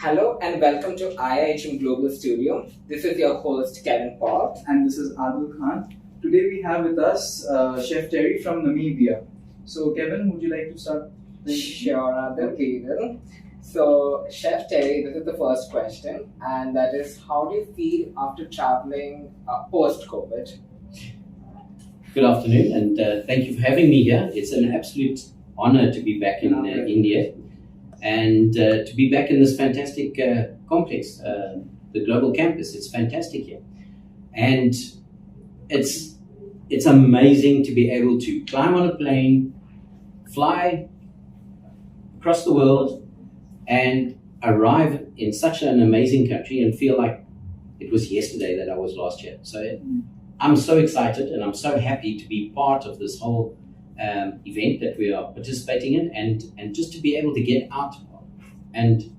Hello and welcome to IIHM Global Studio. This is your host Kevin Paul. And this is Adil Khan. Today we have with us Chef Terry from Namibia. So Kevin, would you like to start? Sure, Adil, we will. So Chef Terry, this is the first question, and that is, how do you feel after traveling post-COVID? Good afternoon, and thank you for having me here. It's an absolute honor to be back in India and to be back in this fantastic complex, the global campus. It's fantastic here, and it's amazing to be able to climb on a plane, fly across the world, and arrive in such an amazing country and feel like it was yesterday that I was last year. So I'm so excited and I'm so happy to be part of this whole event that we are participating in, and just to be able to get out and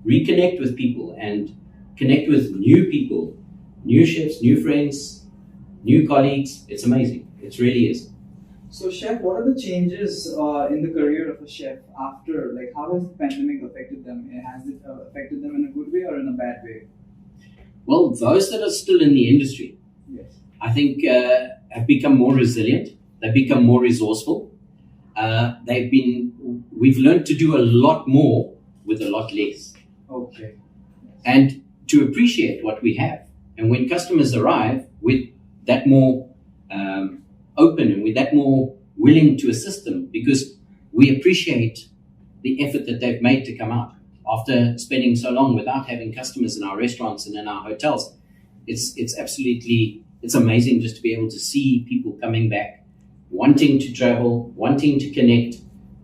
reconnect with people and connect with new people, new chefs, new friends, new colleagues. It's amazing. It really is. So Chef, what are the changes in the career of a chef after, like how has the pandemic affected them? Has it affected them in a good way or in a bad way? Well, those that are still in the industry, Yes. I think have become more resilient. They've become more resourceful. We've learned to do a lot more with a lot less. Okay. And to appreciate what we have. And when customers arrive, with that more open and with that more willing to assist them, because we appreciate the effort that they've made to come out after spending so long without having customers in our restaurants and in our hotels. It's amazing just to be able to see people coming back, wanting to travel, wanting to connect,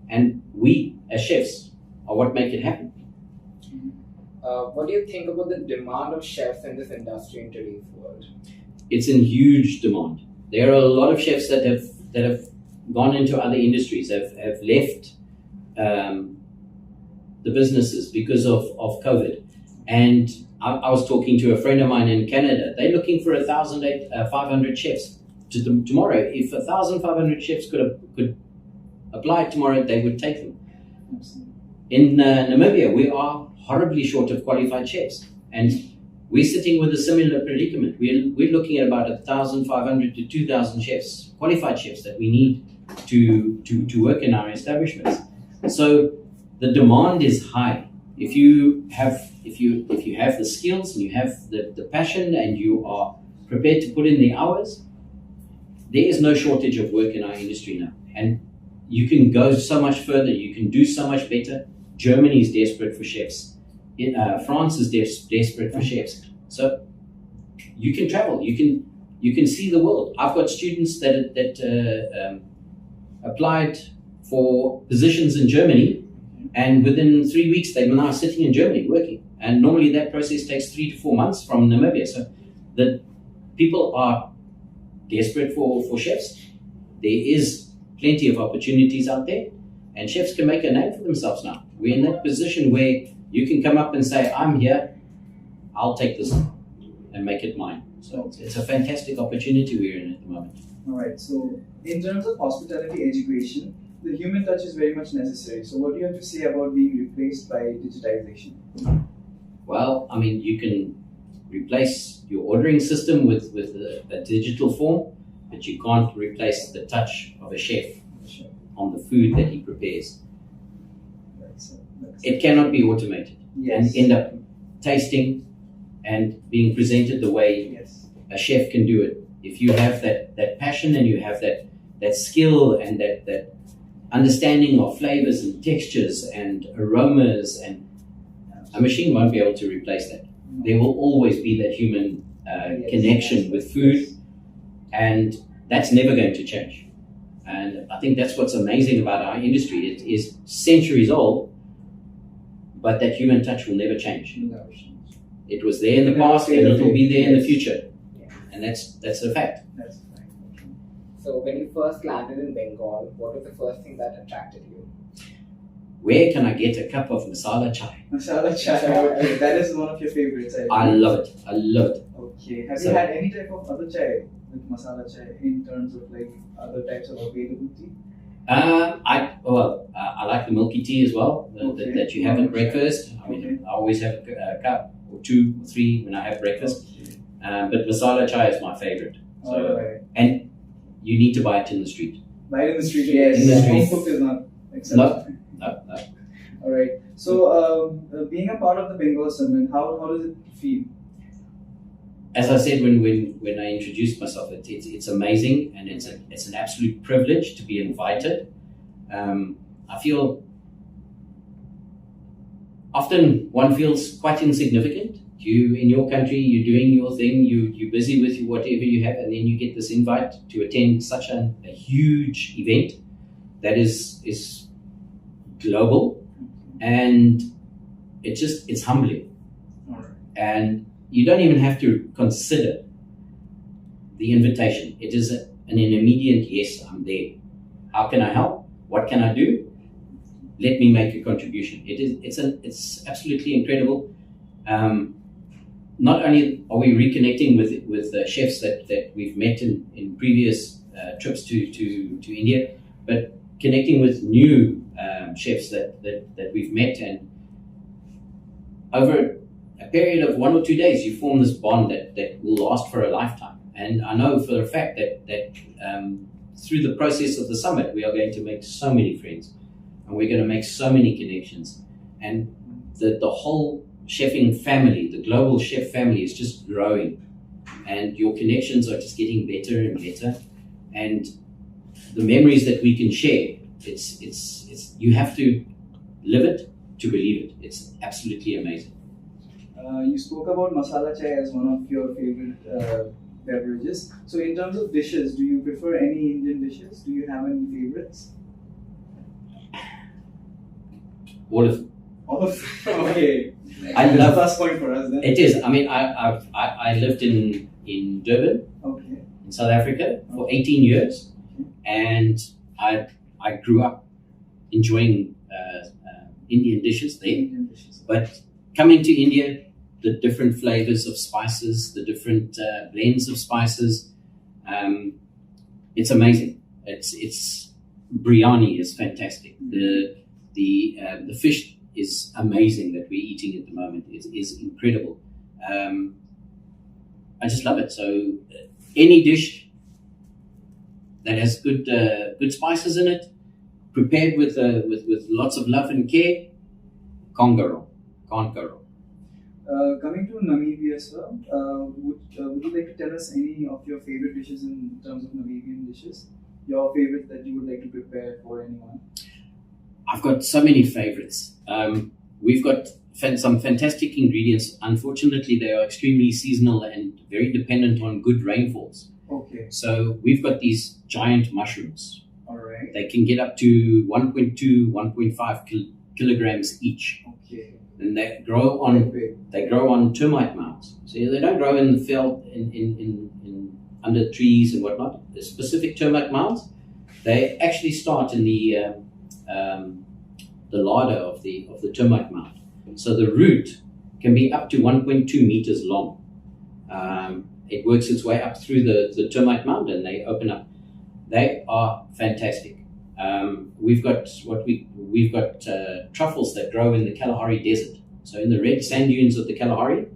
and we as chefs are what make it happen. What do you think about the demand of chefs in this industry in today's world? It's in huge demand. There are a lot of chefs that have gone into other industries, have left the businesses because of COVID. And I was talking to a friend of mine in Canada. They're looking for 1,500 chefs tomorrow. If 1,500 chefs could apply tomorrow, they would take them. In Namibia, we are horribly short of qualified chefs, and we're sitting with a similar predicament. We're looking at about 1,500 to 2,000 chefs, qualified chefs, that we need to work in our establishments. So the demand is high. If you have the skills and you have the passion and you are prepared to put in the hours, there is no shortage of work in our industry now. And you can go so much further. You can do so much better. Germany is desperate for chefs. France is desperate for chefs. So you can travel. You can see the world. I've got students that applied for positions in Germany, and within 3 weeks they were now sitting in Germany working. And normally that process takes 3 to 4 months from Namibia. So the people are desperate for chefs. There is plenty of opportunities out there, and chefs can make a name for themselves now. We're in that position where you can come up and say, I'm here, I'll take this and make it mine. So it's a fantastic opportunity we're in at the moment. All right. So in terms of hospitality education, the human touch is very much necessary. So what do you have to say about being replaced by digitization? Well, I mean, you can replace your ordering system with a digital form, but you can't replace the touch of a chef on the food that he prepares. It cannot be automated. Yes. And end up tasting and being presented the way a chef can do it. If you have that passion and you have that skill and that understanding of flavors and textures and aromas, and a machine won't be able to replace that. There will always be that human connection with food, and that's never going to change. And I think that's what's amazing about our industry. It is centuries old, but that human touch will never change. It was there in the past, and it will be there in the future. And that's a fact. That's a fact. So when you first landed in Bengal, what was the first thing that attracted you? Where can I get a cup of masala chai? Masala chai. Okay, that is one of your favorites. I love it. I love it. Okay. Have you had any type of other chai, like masala chai, in terms of like other types of availability? I like the milky tea as well, that you have at breakfast. I mean, I always have a cup or 2 or 3 when I have breakfast. But masala chai is my favorite. So, Alright. and you need to buy it in the street. Buy it in the street, yes. In the street. Home cooked is not acceptable. No. Alright. So, being a part of the Bengal Summit, how does it feel? As I said when I introduced myself, it's amazing, and it's an absolute privilege to be invited. I feel often one feels quite insignificant. You in your country, you're doing your thing, you're busy with whatever you have, and then you get this invite to attend such a huge event that is global, and it's humbling. Alright. And you don't even have to consider the invitation. It is an immediate yes, I'm there. How can I help? What can I do? Let me make a contribution. It's absolutely incredible. Not only are we reconnecting with chefs that we've met in previous trips to India, but connecting with new chefs that we've met, and over a period of 1 or 2 days, you form this bond that will last for a lifetime. And I know for a fact that through the process of the summit, we are going to make so many friends, and we're going to make so many connections. And the whole chefing family, the global chef family, is just growing, and your connections are just getting better and better. And the memories that we can share, it's you have to live it to believe it. It's absolutely amazing. You spoke about masala chai as one of your favorite beverages. So, in terms of dishes, do you prefer any Indian dishes? Do you have any favorites? All of All of them. Okay. I That's love the first point for us then. it is. I mean, I lived in Durban, Okay. in South Africa, for 18 years, and I grew up enjoying Indian dishes there. Indian dishes. But coming to India, the different flavors of spices, the different blends of spices, it's amazing. It's biryani is fantastic. The fish is amazing that we're eating at the moment. It is incredible. I just love it. So any dish that has good spices in it, prepared with lots of love and care, can't go wrong. Can't go wrong. Coming to Namibia, sir, would you like to tell us any of your favorite dishes in terms of Namibian dishes? Your favorite that you would like to prepare for anyone? I've got so many favorites. We've got some fantastic ingredients. Unfortunately, they are extremely seasonal and very dependent on good rainfalls. Okay. So we've got these giant mushrooms. All right. They can get up to 1.2, 1.5 kilograms each. Okay. And they grow on Big. termite mounds. So they don't grow in the field in under trees and whatnot. The specific termite mounds, they actually start in the larder of the termite mound. So the root can be up to 1.2 meters long. It works its way up through the termite mound, and they open up. They are fantastic. We've got truffles that grow in the Kalahari Desert. So in the red sand dunes of the Kalahari,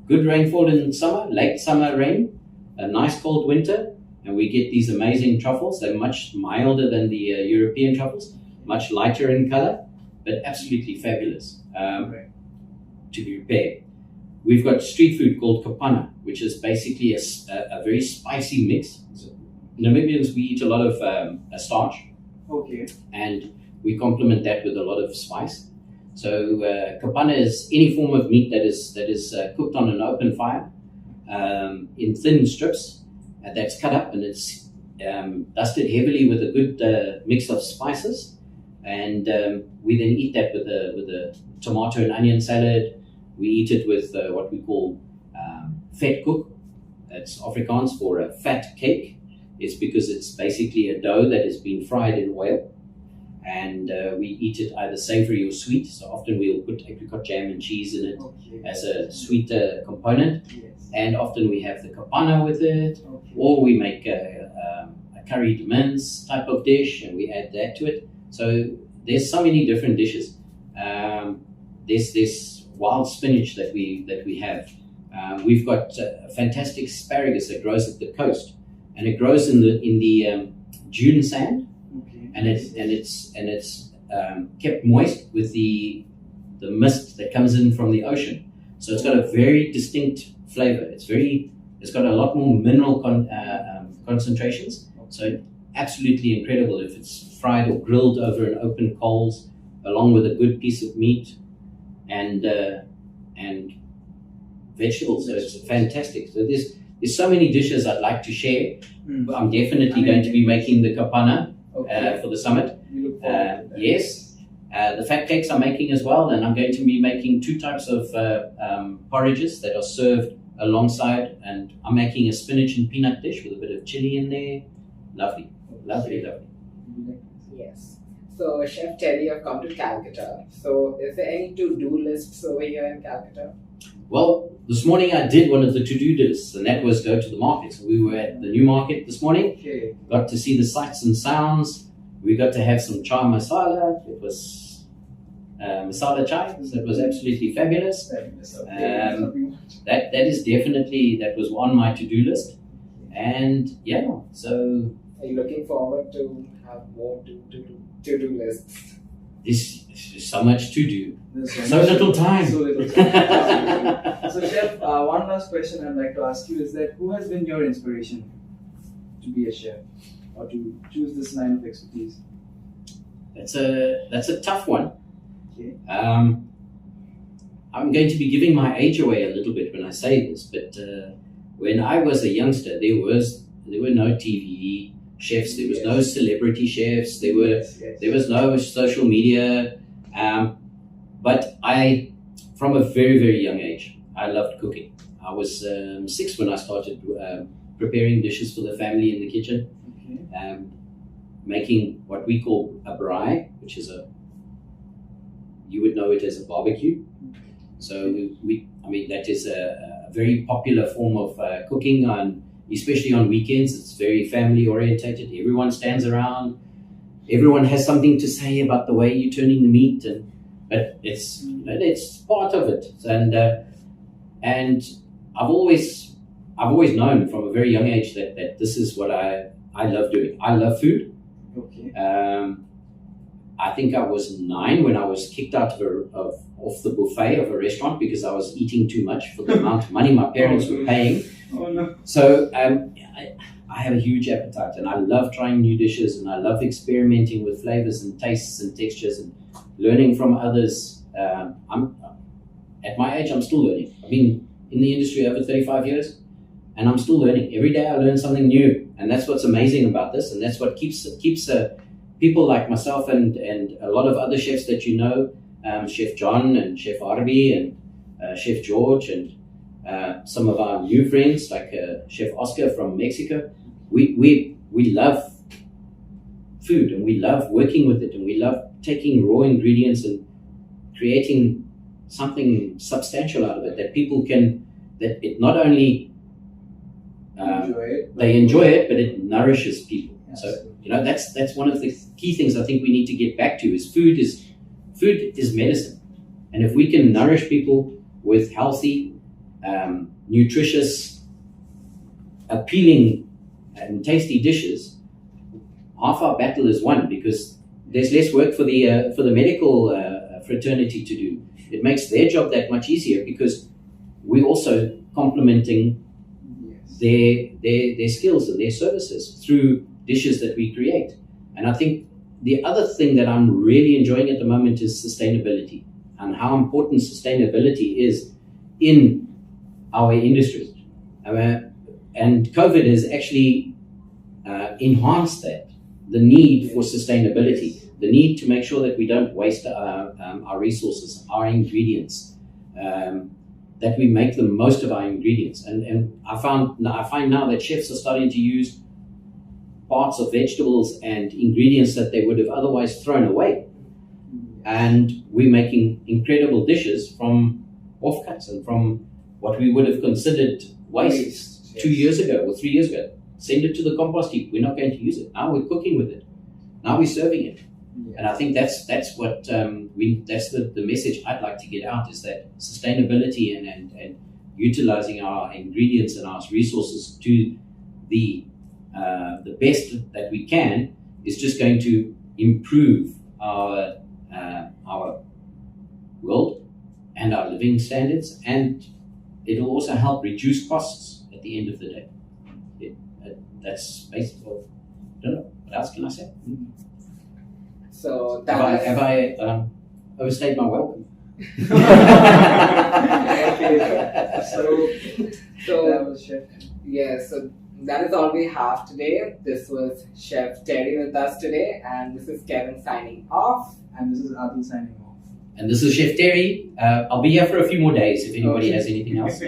good rainfall in summer, late summer rain, a nice cold winter, and we get these amazing truffles. They're much milder than the European truffles, much lighter in color, but absolutely fabulous to be prepared. We've got street food called kapana, which is basically a very spicy mix. So Namibians, we eat a lot of starch. Okay. And we complement that with a lot of spice. So kapana is any form of meat that is cooked on an open fire in thin strips, and that's cut up, and it's dusted heavily with a good mix of spices, and we then eat that with a tomato and onion salad. We eat it with what we call vet koek. That's Afrikaans for a fat cake. It's because it's basically a dough that has been fried in oil, and we eat it either savory or sweet. So often we'll put apricot jam and cheese in it as a sweeter component, and often we have the kapana with it, or we make a curried mince type of dish and we add that to it. So there's so many different dishes. There's wild spinach that we have. We've got fantastic asparagus that grows at the coast, and it grows in the dune sand, Okay. and it's kept moist with the mist that comes in from the ocean. So it's got a very distinct flavor. It's got a lot more mineral concentrations. So absolutely incredible if it's fried or grilled over an open coals, along with a good piece of meat and vegetables. So it's fantastic. So there's so many dishes I'd like to share. I'm definitely going to be making the kapana for the summit. We look forward to that. Yes. The fat cakes I'm making as well, and I'm going to be making 2 types of porridges that are served alongside, and I'm making a spinach and peanut dish with a bit of chili in there. Lovely. Yes. So, Chef Terry, I've come to Calcutta. So, is there any to-do lists over here in Calcutta? Well, this morning I did one of the to-do lists, and that was go to the market. So we were at the new market this morning, Okay. got to see the sights and sounds. We got to have some chai masala. It was masala chai, so it was absolutely fabulous. That is definitely, that was on my to-do list. And yeah, so Are you looking forward to have more to-do lists? there's so much to do. There's So little time. So little time. So, Chef, one last question I'd like to ask you is that who has been your inspiration to be a chef or to choose this line of expertise? That's a tough one. Okay. I'm going to be giving my age away a little bit when I say this, but when I was a youngster, there were no TV chefs, there was no celebrity chefs, there was no social media. But from a very, very young age, I loved cooking. I was 6 when I started preparing dishes for the family in the kitchen, making what we call a braai, which is you would know it as a barbecue. So that is a very popular form of cooking, especially on weekends. It's very family orientated. Everyone stands around. Everyone has something to say about the way you're turning the meat, but it's part of it. And I've always known from a very young age that this is what I love doing. I love food. Okay. I think I was 9 when I was kicked out off the buffet of a restaurant because I was eating too much for the amount of money my parents were paying. Oh no. So I have a huge appetite, and I love trying new dishes, and I love experimenting with flavors and tastes and textures and learning from others. At my age, I'm still learning. I've been in the industry over 35 years, and I'm still learning. Every day I learn something new, and that's what's amazing about this, and that's what keeps people like myself and a lot of other chefs that you know, Chef John and Chef Arby and Chef George and some of our new friends like Chef Oscar from Mexico. We love food, and we love working with it, and we love taking raw ingredients and creating something substantial out of it that people can, that it not only they enjoy it, but it nourishes people. Yes. So that's one of the key things I think we need to get back to is food is medicine, and if we can nourish people with healthy, nutritious, appealing, and tasty dishes, half our battle is won, because there's less work for the medical fraternity to do. It makes their job that much easier because we're also complementing their skills and their services through dishes that we create. And I think the other thing that I'm really enjoying at the moment is sustainability, and how important sustainability is in our industry. And COVID has actually enhanced that, the need for sustainability, the need to make sure that we don't waste our resources, our ingredients, that we make the most of our ingredients. And I find now that chefs are starting to use parts of vegetables and ingredients that they would have otherwise thrown away. And we're making incredible dishes from offcuts and from what we would have considered waste 2 years ago or 3 years ago. Send it to the compost heap. We're not going to use it. Now we're cooking with it. Now we're serving it. And I think that's what that's the message I'd like to get out, is that sustainability and utilizing our ingredients and our resources to the best that we can is just going to improve our world and our living standards, and it'll also help reduce costs at the end of the day. That's basically. I don't know what else can I say. So Have I overstayed my welcome? Okay. So That was Chef. yeah, so that is all we have today. This was Chef Terry with us today, and this is Kevin signing off. And this is Adil signing off. And this is Chef Terry. I'll be here for a few more days if anybody has anything else.